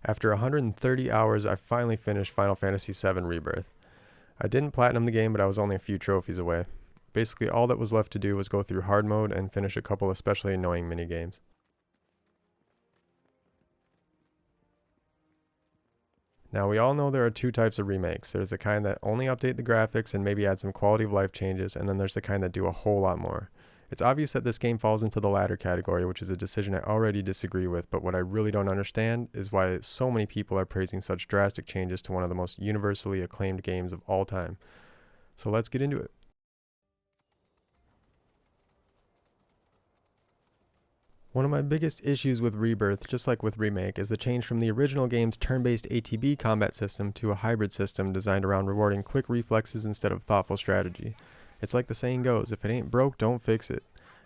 After 130 hours, I finally finished Final Fantasy VII Rebirth. I didn't platinum the game, but I was only a few trophies away. Basically, all that was left to do was go through hard mode and finish a couple especially annoying minigames. Now, we all know there are two types of remakes. There's the kind that only update the graphics and maybe add some quality of life changes, and then there's the kind that do a whole lot more. It's obvious that this game falls into the latter category, which is a decision I already disagree with, but what I really don't understand is why so many people are praising such drastic changes to one of the most universally acclaimed games of all time. So let's get into it. One of my biggest issues with Rebirth, just like with Remake, is the change from the original game's turn-based ATB combat system to a hybrid system designed around rewarding quick reflexes instead of thoughtful strategy. It's like the saying goes, if it ain't broke, don't fix it.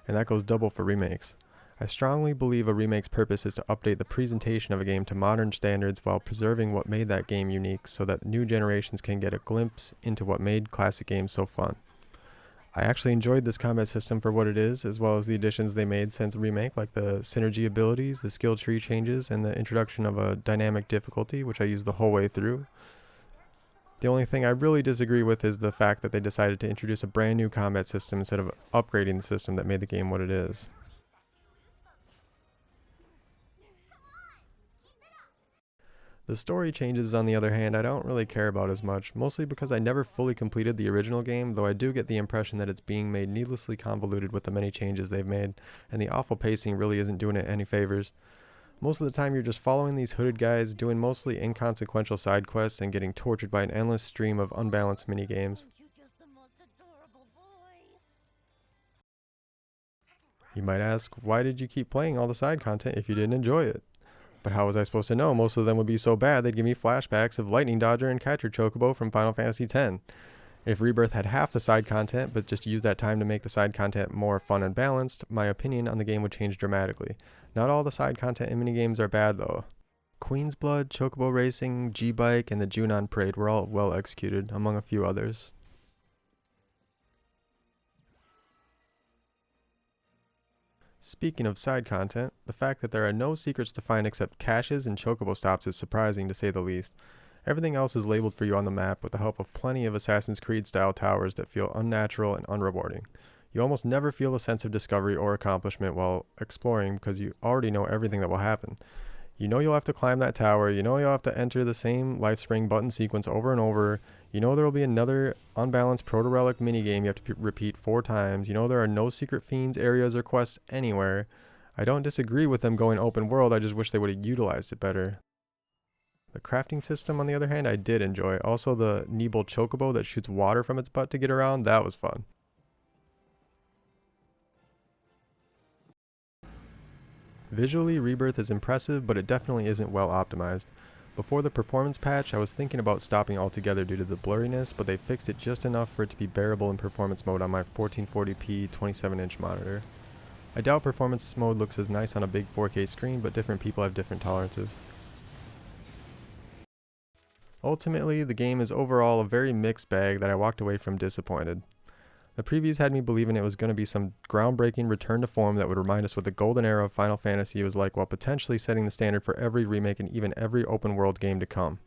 And that goes double for remakes. I strongly believe a remake's purpose is to update the presentation of a game to modern standards while preserving what made that game unique so that new generations can get a glimpse into what made classic games so fun. I actually enjoyed this combat system for what it is, as well as the additions they made since Remake, like the synergy abilities, the skill tree changes, and the introduction of a dynamic difficulty, which I used the whole way through. The only thing I really disagree with is the fact that they decided to introduce a brand new combat system instead of upgrading the system that made the game what it is. The story changes, on the other hand, I don't really care about as much, mostly because I never fully completed the original game, though I do get the impression that it's being made needlessly convoluted with the many changes they've made, and the awful pacing really isn't doing it any favors. Most of the time you're just following these hooded guys, doing mostly inconsequential side quests, and getting tortured by an endless stream of unbalanced minigames. You might ask, why did you keep playing all the side content if you didn't enjoy it? But how was I supposed to know? Most of them would be so bad they'd give me flashbacks of Lightning Dodger and Catcher Chocobo from Final Fantasy X. If Rebirth had half the side content, but just used that time to make the side content more fun and balanced, my opinion on the game would change dramatically. Not all the side content in minigames are bad though. Queen's Blood, Chocobo Racing, G-Bike, and the Junon Parade were all well executed, among a few others. Speaking of side content, the fact that there are no secrets to find except caches and chocobo stops is surprising to say the least. Everything else is labeled for you on the map with the help of plenty of Assassin's Creed style towers that feel unnatural and unrewarding. You almost never feel a sense of discovery or accomplishment while exploring because you already know everything that will happen. You know you'll have to climb that tower, you know you'll have to enter the same life spring button sequence over and over, you know there will be another unbalanced proto-relic minigame you have to repeat 4 times, you know there are no secret fiends, areas, or quests anywhere. I don't disagree with them going open world, I just wish they would have utilized it better. The crafting system, on the other hand, I did enjoy. Also the Nebel Chocobo that shoots water from its butt to get around, that was fun. Visually, Rebirth is impressive, but it definitely isn't well optimized. Before the performance patch, I was thinking about stopping altogether due to the blurriness, but they fixed it just enough for it to be bearable in performance mode on my 1440p 27-inch monitor. I doubt performance mode looks as nice on a big 4K screen, but different people have different tolerances. Ultimately, the game is overall a very mixed bag that I walked away from disappointed. The previews had me believing it was going to be some groundbreaking return to form that would remind us what the golden era of Final Fantasy was like while potentially setting the standard for every remake and even every open world game to come.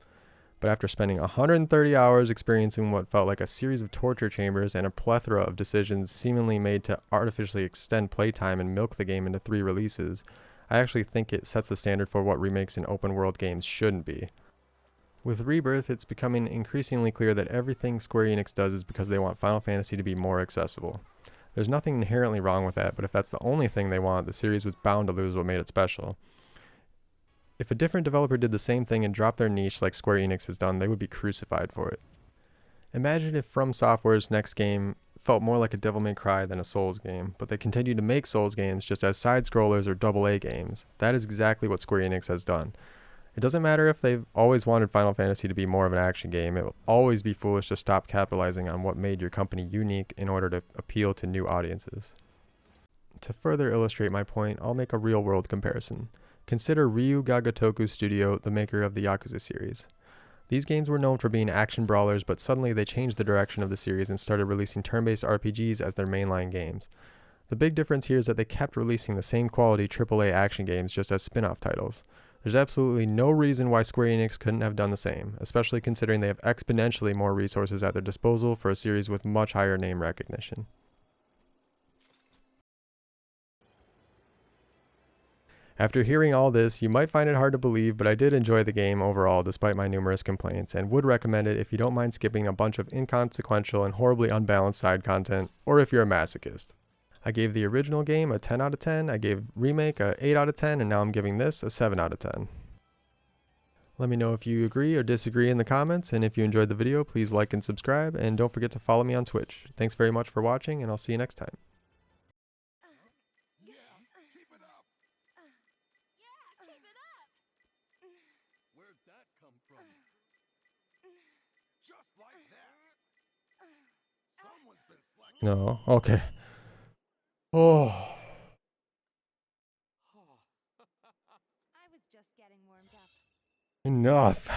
But after spending 130 hours experiencing what felt like a series of torture chambers and a plethora of decisions seemingly made to artificially extend playtime and milk the game into 3 releases, I actually think it sets the standard for what remakes in open world games shouldn't be. With Rebirth, it's becoming increasingly clear that everything Square Enix does is because they want Final Fantasy to be more accessible. There's nothing inherently wrong with that, but if that's the only thing they want, the series was bound to lose what made it special. If a different developer did the same thing and dropped their niche like Square Enix has done, they would be crucified for it. Imagine if From Software's next game felt more like a Devil May Cry than a Souls game, but they continue to make Souls games just as side-scrollers or AA games. That is exactly what Square Enix has done. It doesn't matter if they've always wanted Final Fantasy to be more of an action game, it will always be foolish to stop capitalizing on what made your company unique in order to appeal to new audiences. To further illustrate my point, I'll make a real-world comparison. Consider Ryu Ga Gotoku Studio, the maker of the Yakuza series. These games were known for being action brawlers, but suddenly they changed the direction of the series and started releasing turn-based RPGs as their mainline games. The big difference here is that they kept releasing the same quality AAA action games just as spin-off titles. There's absolutely no reason why Square Enix couldn't have done the same, especially considering they have exponentially more resources at their disposal for a series with much higher name recognition. After hearing all this, you might find it hard to believe, but I did enjoy the game overall despite my numerous complaints, and would recommend it if you don't mind skipping a bunch of inconsequential and horribly unbalanced side content, or if you're a masochist. I gave the original game a 10 out of 10, I gave Remake a 8 out of 10, and now I'm giving this a 7 out of 10. Let me know if you agree or disagree in the comments, and if you enjoyed the video, please like and subscribe, and don't forget to follow me on Twitch. Thanks very much for watching, and I'll see you next time. Where'd that come from? Just like that. Someone's been slacking. No, okay. Oh, I was just getting warmed up. enough.